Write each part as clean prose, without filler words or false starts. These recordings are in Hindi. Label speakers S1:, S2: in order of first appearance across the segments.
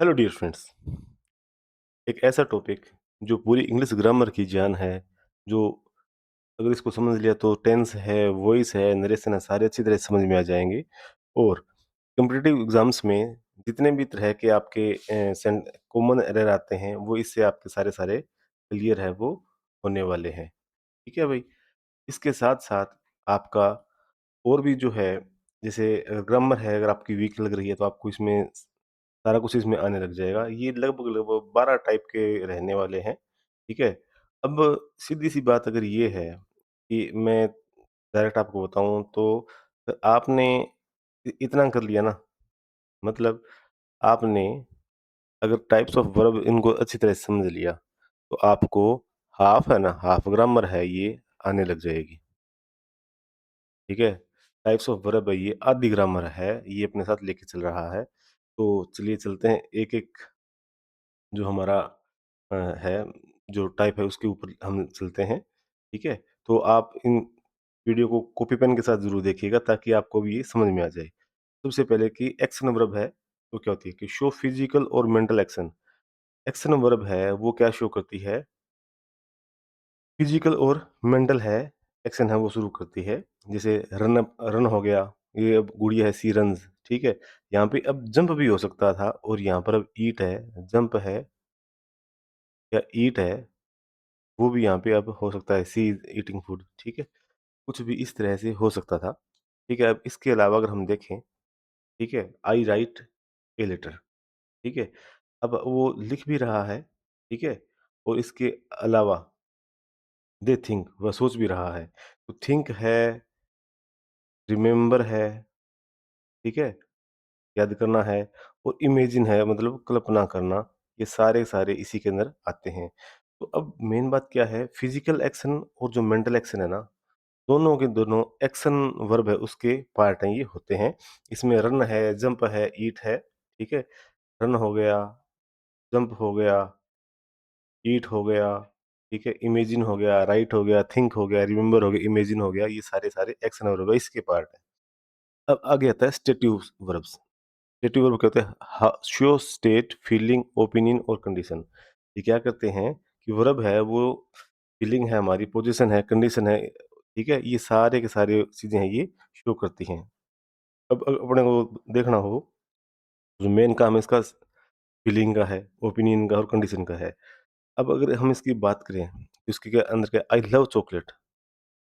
S1: Hello dear friends. एक ऐसा टॉपिक जो पूरी इंग्लिश ग्रामर की जान है, जो अगर इसको समझ लिया तो टेंस है, वॉइस है, नरेशन है, सारे अच्छी तरह से समझ में आ जाएंगे। और कॉम्पिटिटिव एग्जाम्स में जितने भी तरह के आपके कॉमन एरर आते हैं, वो इससे आपके सारे सारे क्लियर है वो होने वाले हैं। ठीक है भाई। इसके साथ साथ आपका और भी जो है, जैसे ग्रामर है, अगर आपकी वीक लग रही है तो आपको इसमें सारा कुछ इसमें आने लग जाएगा। ये लगभग-लगभग 12 टाइप के रहने वाले हैं, ठीक है? अब सीधी-सी बात अगर ये है कि मैं डायरेक्ट आपको बताऊँ तो आपने इतना कर लिया ना, मतलब आपने अगर टाइप्स ऑफ वर्ब इनको अच्छी तरह से समझ लिया, तो आपको हाफ़ है ना, हाफ़ ग्रामर है ये आने लग जाएगी, ठीक है? टाइप्स ऑफ वर्ब है ये, आधी ग्रामर है, ये अपने साथ लेके चल रहा है। तो चलिए चलते हैं एक-एक जो हमारा है, जो टाइप है उसके ऊपर हम चलते हैं, ठीक है? तो आप इन वीडियो को कॉपी पेन के साथ ज़रूर देखिएगा ताकि आपको भी ये समझ में आ जाए। सबसे पहले कि एक्शन वर्ब है, तो क्या होती है कि शो फिज़िकल और मेंटल एक्शन। एक्शन वर्ब है वो क्या शो करती है, फिज़िकल और मेंटल है, एक्शन है वो शुरू करती है। जैसे रन हो गया, ये अब गुड़िया है सी रन्स, ठीक है? यहाँ पे अब जंप भी हो सकता था और यहाँ पर अब ईट है, जंप है या ईट है, वो भी यहाँ पे अब हो सकता है सी इज़ ईटिंग फूड, ठीक है? कुछ भी इस तरह से हो सकता था, ठीक है? अब इसके अलावा अगर हम देखें, ठीक है? आई राइट ए लेटर, ठीक है? अब वो लिख भी रहा है, ठीक है? और इसके अलावा दे थिंक, वह सोच भी रहा है। तो थिंक है, रिमेंबर है, ठीक है? याद करना है, और इमेजिन है मतलब कल्पना करना, ये सारे-सारे इसी के अंदर आते हैं। तो अब मेन बात क्या है, फिज़िकल एक्शन और जो मेंटल एक्शन है ना, दोनों के दोनों एक्शन वर्ब है उसके पार्ट हैं, ये होते हैं। इसमें रन है, जंप है, ईट है, ठीक है? रन हो गया, जंप हो गया, ईट हो गया, ठीक है? इमेजिन हो गया, राइट हो गया, थिंक हो गया, रिमेंबर हो गया, इमेजिन हो गया, ये सारे-सारे एक्शन वर्ब है, इसके पार्ट हैं। अब आगे आता है स्टेटिव वर्ब्स। स्टेटिव वर्ब क्या होते हैं? शो स्टेट, फीलिंग, ओपिनियन और कंडीशन। ये क्या करते हैं कि वर्ब है वो फीलिंग है हमारी, पोजीशन है, कंडीशन है, ठीक है? ये सारे के सारे चीज़ें हैं, ये शो करती हैं। अब अपने को देखना हो, जो मेन काम है इसका फीलिंग का है, ओपिनियन का और कंडीशन का है। अब अगर हम इसकी बात करें, तो इसके क्या अंदर क्या, आई लव चॉकलेट।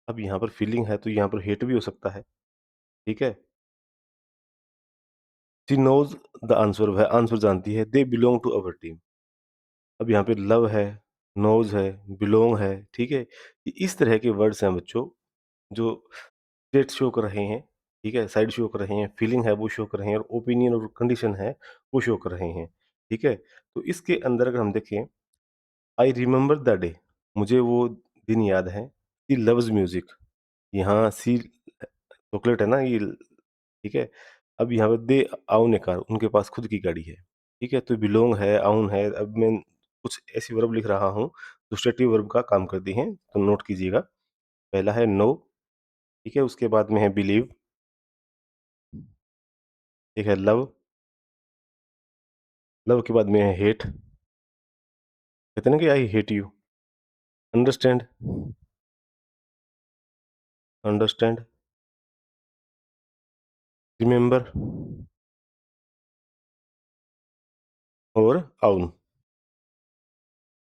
S1: अब यहाँ पर फीलिंग है तो यहाँ पर हेट भी हो सकता है, ठीक है? शी नोज़ द आंसर, वह आंसर जानती है, दे बिलॉन्ग टू अवर टीम। अब यहाँ पे लव है, नोज़ है, बिलॉन्ग है, ठीक है? ये इस तरह के वर्ड्स हैं बच्चों, जो स्टेट शो कर रहे हैं, ठीक है? साइड शो कर रहे हैं, फीलिंग है वो शो कर रहे हैं, और ओपिनियन और कंडीशन है वो शो कर रहे हैं, ठीक है? तो इसके अंदर अगर हम देखें, आई रिमेंबर द डे, मुझे वो दिन याद है, शी लव्स म्यूज़िक, यहाँ सी चॉकलेट है ना ये, ठीक है? अब यहाँ पे दे ओन ए कार, उनके पास खुद की गाड़ी है, ठीक है? तो बिलोंग है, ओन है, अब मैं कुछ ऐसी वर्ब लिख रहा हूँ जो स्टेटिव वर्ब का काम करती हैं, तो नोट कीजिएगा। पहला है नो, ठीक है? उसके बाद में है बिलीव, एक है लव, लव के बाद में है हेट, कहते हैं ना कि I hate you, understand, understand, remember और ओन,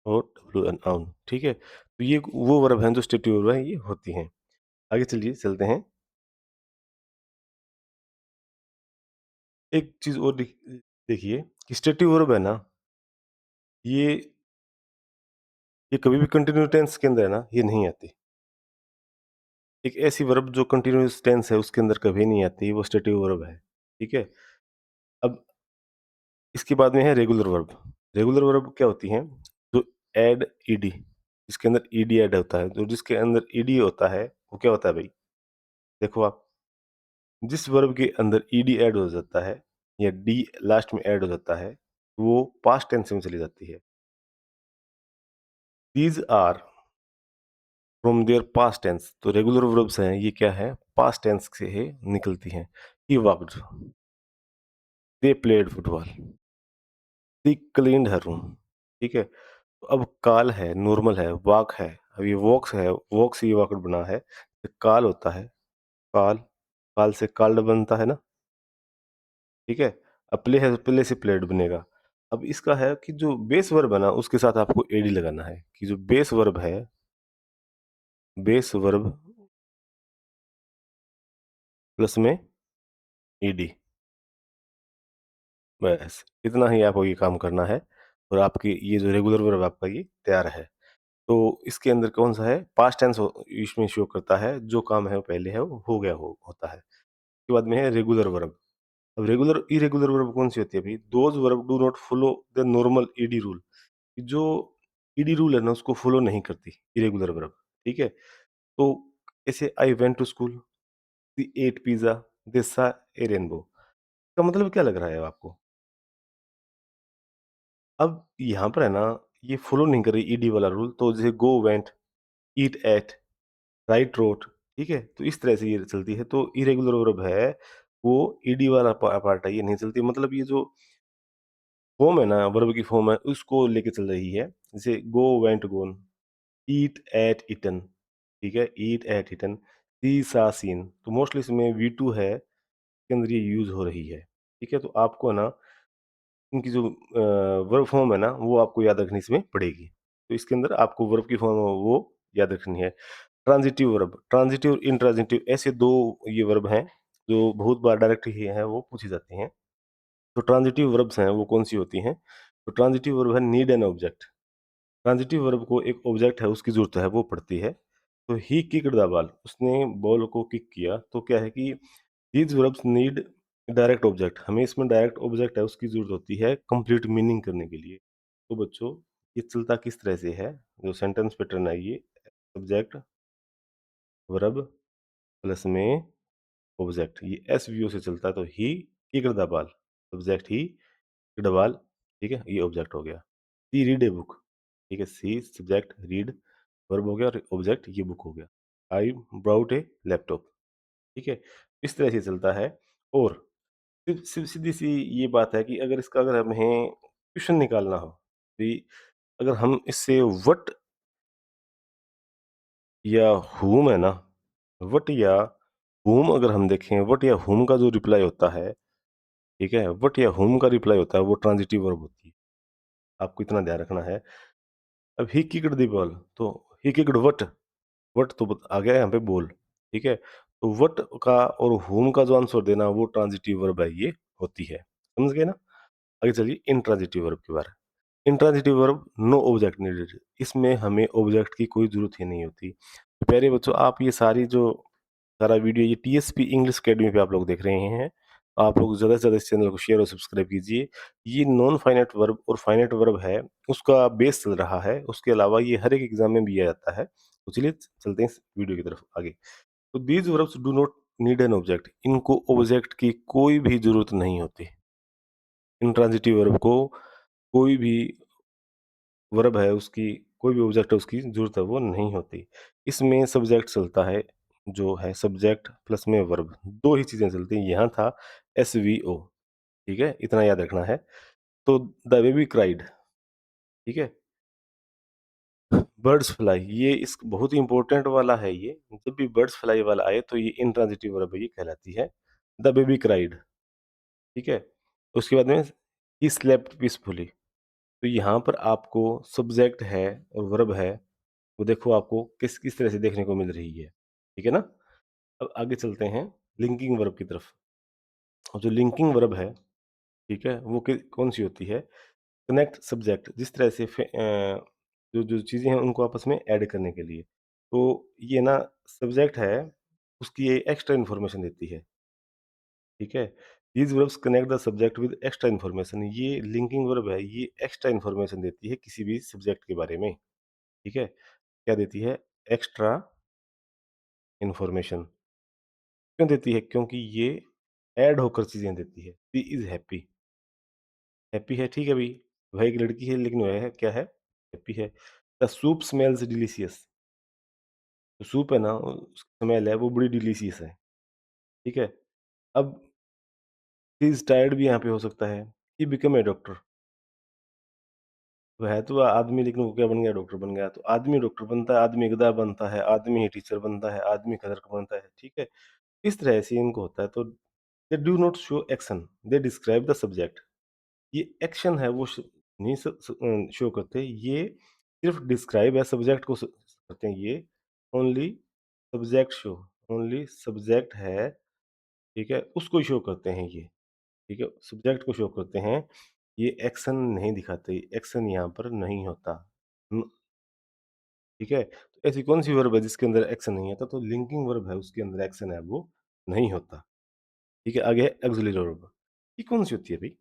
S1: और डब्ल्यू-एन ओन, ठीक है? तो ये वो वर्ब हैं जो स्टेटिव वर्ब हैं, ये होती हैं। आगे चलिए चलते हैं। एक चीज़ और देखिए कि स्टेटिव वर्ब है ना, ये ये कभी भी कंटीन्यूअस टेंस के अंदर है ना, ये नहीं आती। एक ऐसी वर्ब जो कंटीन्यूअस टेंस है उसके अंदर कभी नहीं आती, वो स्टेटिव वर्ब है, ठीक है? अब इसके बाद में है रेगुलर वर्ब। रेगुलर वर्ब क्या होती हैं? जो ऐड ईडी, इसके अंदर ईडी ऐड होता है, तो जिसके अंदर ईडी होता है, वो क्या होता है भई? देखो आप, जिस वर्ब के अंदर ईडी ऐड हो जाता है या डी लास्ट में ऐड हो जाता है, वो पास्ट टेंस में चली जाती है। These are from their past tense, तो रेगुलर वर्ब्स हैं, ये क्या है? पास्ट टेंस से ही निकलती हैं। ही worked, they played football, she cleaned her room, ठीक है? तो अब काल है, नॉर्मल है, वाक है, अब ये वॉक्स है, वॉक से ये वाक्ड बना है। तो काल होता है, काल, काल से काल्ड बनता है ना, ठीक है? अब प्ले है, तो प्ले से प्लेड बनेगा। अब इसका है कि जो बेस वर्ब है ना, उसके साथ आपको एडी लगाना है कि जो बेस वर्ब है, बेस वर्ब प्लस में ईडी, बस इतना ही आपको ये काम करना है और आपकी ये जो रेगुलर वर्ब आपका ये तैयार है। तो इसके अंदर कौन-सा है, पास्ट टेंस इसमें शो करता है, जो काम है वो पहले है, वो हो गया हो होता है। उसके बाद में है रेगुलर वर्ब। अब रेगुलर इरेगुलर वर्ब कौन-सी होती है भई? Those verb do not follow the normal ED rule. जो ईडी रूल है ना, उसको फॉलो नहीं करती इरेगुलर वर्ब, ठीक है? तो ऐसे I went to school, we ate pizza, they saw a rainbow. इसका मतलब क्या लग रहा है आपको? अब यहाँ पर है ना, ये फॉलो नहीं कर रही ईडी वाला रूल, तो जैसे गो, वेंट, ईट, एट, राइट, रोट, ठीक है? तो इस तरह से ये चलती है। तो इरेगुलर वर्ब है, वो ईडी वाला पार्ट है, ये नहीं चलती। मतलब ये जो फॉर्म है ना, वर्ब की फॉर्म है, उसको लेके चल रही है। जैसे गो, वेंट, गोन, ईट, एट, ईटन, ठीक है? ईट, एट, ईटन, सी, सा, सीन। तो मोस्टली इसमें वी टू है, इसके अंदर ये यूज़ हो रही है, ठीक है? तो आपको ना इनकी जो वर्ब फॉर्म है ना, वो आपको याद रखनी इसमें पड़ेगी। तो इसके अंदर आपको वर्ब की फॉर्म वो याद रखनी है। ट्रांज़िटिव वर्ब, ट्रांज़िटिव और इंट्रांज़िटिव ऐसे 2 ये वर्ब हैं, जो बहुत बार डायरेक्ट ही हैं, वो पूछी जाती हैं। तो ट्रांज़िटिव वर्ब्स हैं, वो कौन-सी होती हैं? तो ट्रांज़िटिव वर्ब है नीड एन ऑब्जेक्ट। ट्रांज़िटिव वर्ब को एक ऑब्जेक्ट है, उसकी ज़रूरत है, वो पड़ती है। तो ही किक्ड द बॉल, उसने बॉल को किक किया। तो क्या है कि these verbs need direct object, हमें इसमें डायरेक्ट ऑब्जेक्ट है, उसकी ज़रूरत होती है कंप्लीट मीनिंग करने के लिए। तो बच्चों, ये चलता किस तरह से है, जो सेंटेंस पैटर्न है ये, सब्जेक्ट, वर्ब प्लस में ऑब्जेक्ट, ये एसवीओ से चलता है। तो he kicked the ball, subject he, kicked ball, ठीक है? ये ऑब्जेक्ट हो गया। सी रीड ए बुक, ठीक है? सी सब्जेक्ट, रीड वर्ब हो गया और ऑब्जेक्ट ये बुक हो गया। आई ब्राउट ए लैपटॉप, ठीक है? इस तरह से चलता है। और सिर्फ़ सीधी-सी ये बात है कि अगर हमें क्वेश्चन निकालना हो, कि अगर हम इससे व्हाट या व्हॉम है ना, व्हाट या व्हॉम अगर हम देखें, व्हाट या व्हॉम का जो रिप्लाई होता है, ठीक है? व्हाट या व्हॉम का रिप्लाई होता है, वो ट्रांज़िटिव वर्ब होती है। आपको इतना ध्यान रखना है। अब ही किक्ड द बॉल, तो ही किक्ड व्हाट? व्हाट तो आ गया यहाँ पे बॉल, ठीक है? तो व्हाट का और व्हॉम का जो आंसर देना, वो ट्रांज़िटिव वर्ब है, ये होती है। समझ गए ना? आगे चलिए इंट्रांज़िटिव वर्ब की बार। इंट्रांज़िटिव वर्ब नो ऑब्जेक्ट नीडेड, इसमें हमें ऑब्जेक्ट की कोई ज़रूरत ही नहीं होती। तो प्यारे बच्चों, आप ये सारी जो सारा वीडियो ये टीएसपी इंग्लिश अकेडमी पे आप लोग देख रहे हैं। आप लोग ज़्यादा से ज़्यादा इस चैनल को शेयर और सब्सक्राइब कीजिए। ये नॉन फाइनाइट वर्ब और फाइनाइट वर्ब है, उसका बेस चल रहा है। उसके अलावा ये हर एक एग्ज़ाम में भी आ जाता है। तो चलिए चलते हैं इस वीडियो की तरफ आगे। तो these verbs do not need an object, इनको ऑब्जेक्ट की कोई भी ज़रूरत नहीं होती। इंट्रांज़िटिव वर्ब को कोई भी वर्ब है, उसकी कोई भी ऑब्जेक्ट है, उसकी ज़रूरत है वो नहीं होती। इसमें सब्जेक्ट चलता है, जो है सब्जेक्ट प्लस में वर्ब, 2 ही चीज़ें चलती हैं। यहाँ था एसवीओ, ठीक है? इतना याद रखना है। तो द बेबी क्राइड, ठीक है? बर्ड्स फ्लाई, ये इस बहुत ही इम्पोर्टेंट वाला है ये। जब भी बर्ड्स फ्लाई वाला आए तो ये इंट्रांज़िटिव वर्ब ये कहलाती है। द बेबी क्राइड, ठीक है? उसके बाद में ही स्लेप्ट पीसफुली। तो यहाँ पर आपको सब्जेक्ट है और वर्ब है, वो देखो आपको किस किस तरह से देखने को मिल रही है, ठीक है ना? अब आगे चलते हैं लिंकिंग वर्ब की तरफ। और जो लिंकिंग वर्ब है, ठीक है? वो कौन-सी होती है? कनेक्ट सब्जेक्ट, जिस तरह से जो जो चीज़ें हैं उनको आपस में ऐड करने के लिए। तो ये ना सब्जेक्ट है, उसकी ये एक्स्ट्रा इन्फॉर्मेशन देती है, ठीक है? These verbs connect the subject with extra information, ये लिंकिंग वर्ब है, ये एक्स्ट्रा इन्फॉर्मेशन देती है किसी भी सब्जेक्ट के बारे में, ठीक है? क्या देती है? Extra information. क्यों देती है? क्योंकि ये ऐड होकर चीज़ें देती है। शी इज़ हैप्पी, हैप्पी है, ठीक है भई, वह एक लड़की है लेकिन वह है क्या है? हैप्पी है। द सूप स्मेल्स डिलीशियस, जो सूप है ना, उसकी स्मेल है वो बड़ी डिलीशियस है, ठीक है? अब ही इज़ टायर्ड भी यहाँ पे हो सकता है। ही बिकम ए डॉक्टर, वो है तो आदमी लेकिन वो क्या बन गया? डॉक्टर बन गया। तो आदमी डॉक्टर बनता है, आदमी गधा बनता है, आदमी ही टीचर बनता है, आदमी क्लर्क बनता है, ठीक है? इस तरह से इनको होता है तो they do not show action, they describe the subject. ये एक्शन है वो नहीं शो करते, ये सिर्फ़ डिस्क्राइब है सब्जेक्ट को करते हैं ये, only subject show, only subject है, ठीक है? उसको शो करते हैं ये, ठीक है? सब्जेक्ट को शो करते हैं, ये एक्शन नहीं दिखाते, एक्शन यहाँ पर नहीं होता। हुँ, ठीक है? तो ऐसी कौन-सी वर्ब है जिसके अंदर एक्शन नहीं होता? तो लिंकिंग वर्ब है, उसके अंदर एक्शन है वो नहीं होता, ठीक है? आगे है ऑक्सिलियरी वर्ब, ये कौन-सी होती है भई?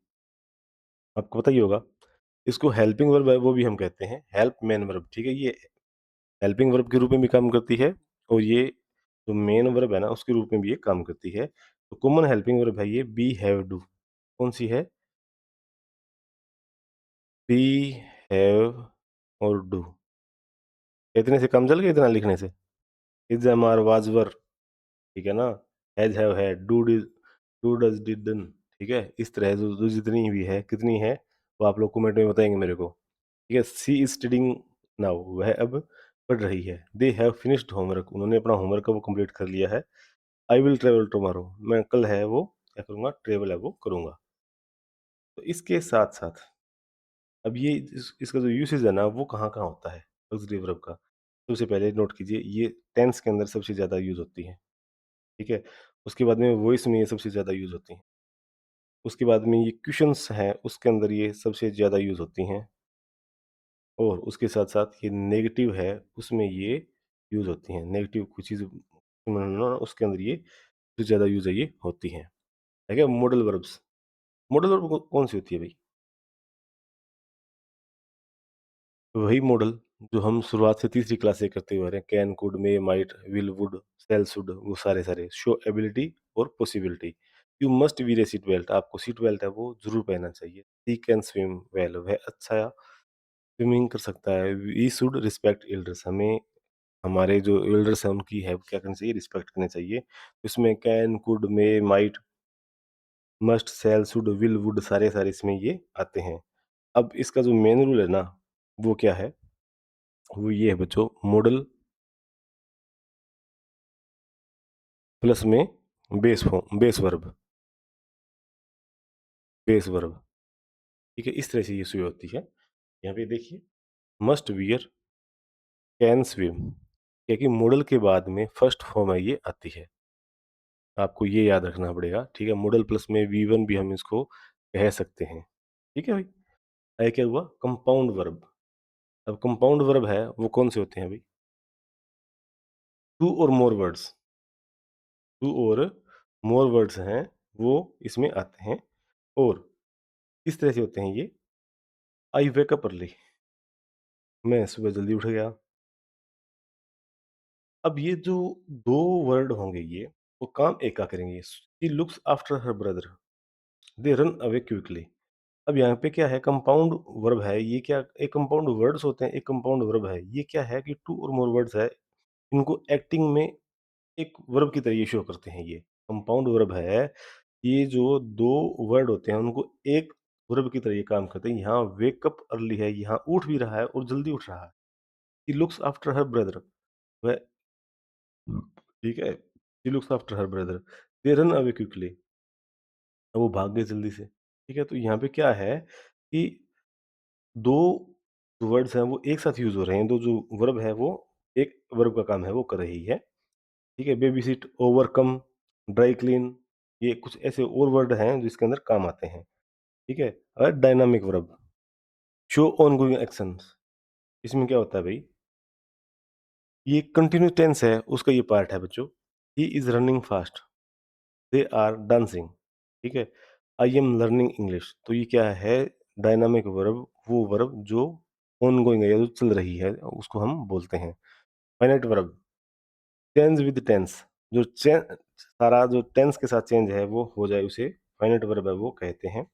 S1: आपको पता ही होगा। इसको हेल्पिंग वर्ब है वो भी हम कहते हैं, हेल्प मेन वर्ब, ठीक है? ये हेल्पिंग वर्ब के रूप में भी काम करती है और ये जो मेन वर्ब है ना उसके रूप में भी ये काम करती है। तो कॉमन हेल्पिंग वर्ब है ये बी, हैव, डू। कौन-सी है? बी, हैव और डू। इतने से काम चल गया इतना लिखने से? इज़, एम, आर, वाज़, वर, ठीक है ना? Has, have, had, do, did, do, does, did, done, ठीक है? इस तरह जो जो जितनी भी है, कितनी है, वो आप लोग कमेंट में बताएँगे मेरे को। ठीक है? शी इज़ स्टडीइंग नाउ, वह अब पढ़ रही है। दे हैव फिनिश्ड होमवर्क, उन्होंने अपना होमवर्क वो कंप्लीट कर लिया है। आई विल ट्रैवल टुमारो, मैं कल है वो क्या करूँगा? ट्रैवल है वो करूँगा। तो इसके साथ-साथ अब ये इसका जो यूसेज है ना, वो कहाँ-कहाँ होता है ऑक्सिलरी वर्ब का? सबसे पहले नोट कीजिए, ये टेंस के अंदर सबसे ज़्यादा यूज़ होती है, ठीक है? उसके बाद में वॉइस में ये सबसे ज़्यादा यूज़ होती हैं। उसके बाद में ये क्वेश्चन्स हैं, उसके अंदर ये सबसे ज़्यादा यूज़ होती हैं और उसके साथ-साथ ये नेगेटिव है, उसमें ये यूज़ होती हैं। नेगेटिव कुछ चीज़ उसके अंदर ये सबसे ज़्यादा यूज़ है ये होती हैं। ठीक है? मॉडल वर्ब्स, मॉडल वर्ब कौन-सी होती है भई? वही मॉडल जो हम शुरुआत से तीसरी क्लास से करते हुए आ रहे हैं, can, could, may, might, will, would, shall, should, वो सारे-सारे शो एबिलिटी और possibility. You must wear a seat belt, आपको सीट बेल्ट है वो ज़रूर पहनना चाहिए। ही कैन स्विम वेल, वह अच्छा स्विमिंग कर सकता है। वी शुड रिस्पेक्ट एल्डर्स, हमें हमारे जो एल्डर्स हैं उनकी है क्या करनी चाहिए? रिस्पेक्ट करनी चाहिए। इसमें can, could, may, might, must, shall, should, will, would सारे-सारे इसमें ये आते हैं। अब इसका जो मेन रूल है ना, वो क्या है? वो ये है बच्चों, मॉडल प्लस में बेस वर्ब, ठीक है? इस तरह से ये सुई होती है। यहाँ पे देखिए, मस्ट वियर, कैन स्विम, क्योंकि मॉडल के बाद में फर्स्ट फॉर्म है ये आती है। आपको ये याद रखना पड़ेगा, ठीक है? मॉडल प्लस में वी1 भी हम इसको कह सकते हैं, ठीक है भाई? ये क्या हुआ? Compound verb. अब कंपाउंड वर्ब है, वो कौन से होते हैं भाई? टू और मोर वर्ड्स, टू और मोर वर्ड्स हैं, वो इसमें आते हैं और किस तरह से होते हैं ये? आई वेक अप अर्ली, मैं सुबह जल्दी उठ गया। अब ये जो 2 वर्ड होंगे ये, वो काम एक का करेंगे। She looks after her brother, they run away quickly. अब यहाँ पे क्या है? कंपाउंड वर्ब है, ये क्या एक कंपाउंड वर्ड्स होते हैं, एक कंपाउंड वर्ब है। ये क्या है कि 2 और मोर वर्ड्स है, इनको एक्टिंग में एक वर्ब की तरह ये शो करते हैं ये। कंपाउंड वर्ब है, ये जो 2 वर्ड होते हैं, उनको एक वर्ब की तरह ये काम करते हैं। यहाँ वेक अप अर्ली है, यहाँ उठ भी रहा है और जल्दी उठ रहा है। He looks after her brother, वह ठीक है? He looks after her brother, they run away quickly, वो भाग गए जल्दी से। ठीक है? तो यहाँ पे क्या है कि 2 वर्ड्स हैं वो एक साथ यूज़ हो रहे हैं, 2 जो वर्ब है वो एक वर्ब का काम है वो कर रही है। ठीक है? Babysit, overcome, dry clean, ये कुछ ऐसे और वर्ड हैं जो इसके अंदर काम आते हैं। ठीक है? और dynamic verb, show ongoing actions, इसमें क्या होता है भई? ये कंटीन्यू टेंस है, उसका ये पार्ट है बच्चों। He is running fast, they are dancing, ठीक है? आई एम लर्निंग इंग्लिश, तो ये क्या है? डायनामिक वर्ब, वो वर्ब जो ऑनगोइंग है या जो चल रही है, उसको हम बोलते हैं। Finite verb, change with tense, जो चे सारा जो टेंस के साथ चेंज है वो हो जाए उसे फाइनाइट वर्ब है वो कहते हैं।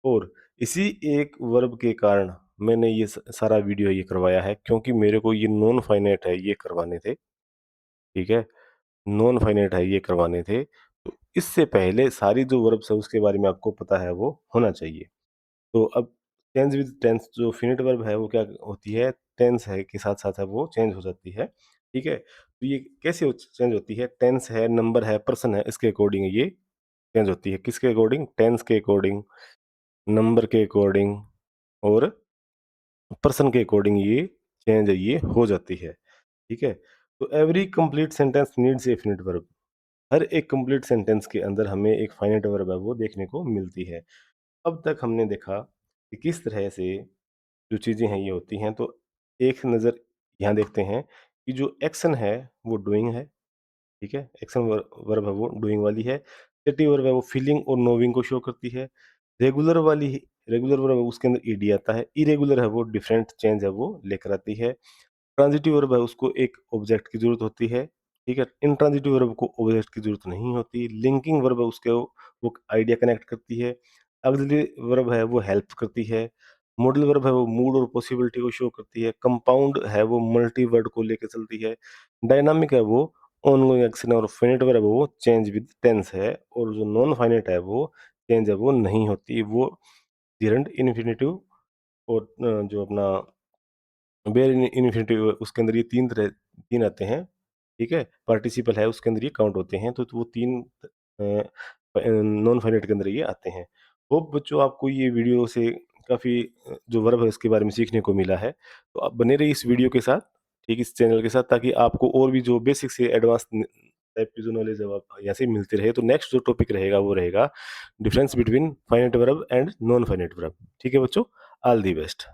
S1: और इसी एक वर्ब के कारण मैंने ये सारा वीडियो ये करवाया है, क्योंकि मेरे को ये नॉन फाइनाइट है ये करवाने थे, ठीक है? नॉन फाइनाइट है ये करवाने थे। तो इससे पहले सारी जो वर्ब्स है उसके बारे में आपको पता है वो होना चाहिए। तो अब चेंज विद टेंस जो फिनिट वर्ब है वो क्या होती है, टेंस है के साथ-साथ है वो चेंज हो जाती है, ठीक है? तो ये कैसे चेंज होती है? टेंस है, नंबर है, पर्सन है, इसके अकॉर्डिंग ये चेंज होती है। किसके अकॉर्डिंग? टेंस के अकॉर्डिंग, नंबर के अकॉर्डिंग और पर्सन के अकॉर्डिंग ये हो जाती है, ठीक है? तो every complete sentence needs a finite verb. हर एक कंप्लीट सेंटेंस के अंदर हमें एक फाइनाइट वर्ब है वो देखने को मिलती है। अब तक हमने देखा कि किस तरह से जो चीज़ें हैं ये होती हैं, तो एक नज़र यहाँ देखते हैं कि जो एक्शन है वो डूइंग है, ठीक है? एक्शन वर्ब है वो डूइंग वाली है। एक्टिव वर्ब है वो फीलिंग और नोइंग को शो करती है। रेगुलर वाली रेगुलर वर्ब है उसके अंदर ईडी आता है। इरेगुलर है वो डिफरेंट चेंज है वो लेकर आती है। ट्रांज़िटिव वर्ब है उसको एक ऑब्जेक्ट की ज़रूरत होती है, ठीक है? इंट्रांज़िटिव वर्ब को ऑब्जेक्ट की ज़रूरत नहीं होती। लिंकिंग वर्ब है उसके वो आइडिया कनेक्ट करती है। ऑक्सिलरी वर्ब है वो हेल्प करती है। मॉडल वर्ब है वो मूड और पॉसिबिलिटी को शो करती है। कंपाउंड है वो मल्टी वर्ड को लेके चलती है। डायनामिक है वो ऑनगोइंग एक्शन और फाइनाइट वर्ब है वो चेंज विद टेंस है और जो नॉन फाइनाइट है वो चेंज है वो नहीं होती। वो जेरंड इन्फिनिटिव और जो अपना वेर इन इन्फिनिटिव उसके अंदर ये 3 आते हैं, ठीक है? पार्टिसिपल है उसके अंदर ये काउंट होते हैं, तो वो 3 नॉन फाइनाइट के अंदर ये आते हैं। होप बच्चों आपको ये वीडियो से काफ़ी जो वर्ब है उसके बारे में सीखने को मिला है। तो आप बने रहिए इस वीडियो के साथ, ठीक इस चैनल के साथ ताकि आपको और भी जो बेसिक से एडवांस टाइप की जो नॉलेज है वो आप यहाँ से मिलती रहे। तो नेक्स्ट जो टॉपिक रहेगा वो रहेगा difference between finite verb and non finite verb. ठीक है बच्चों? All the best.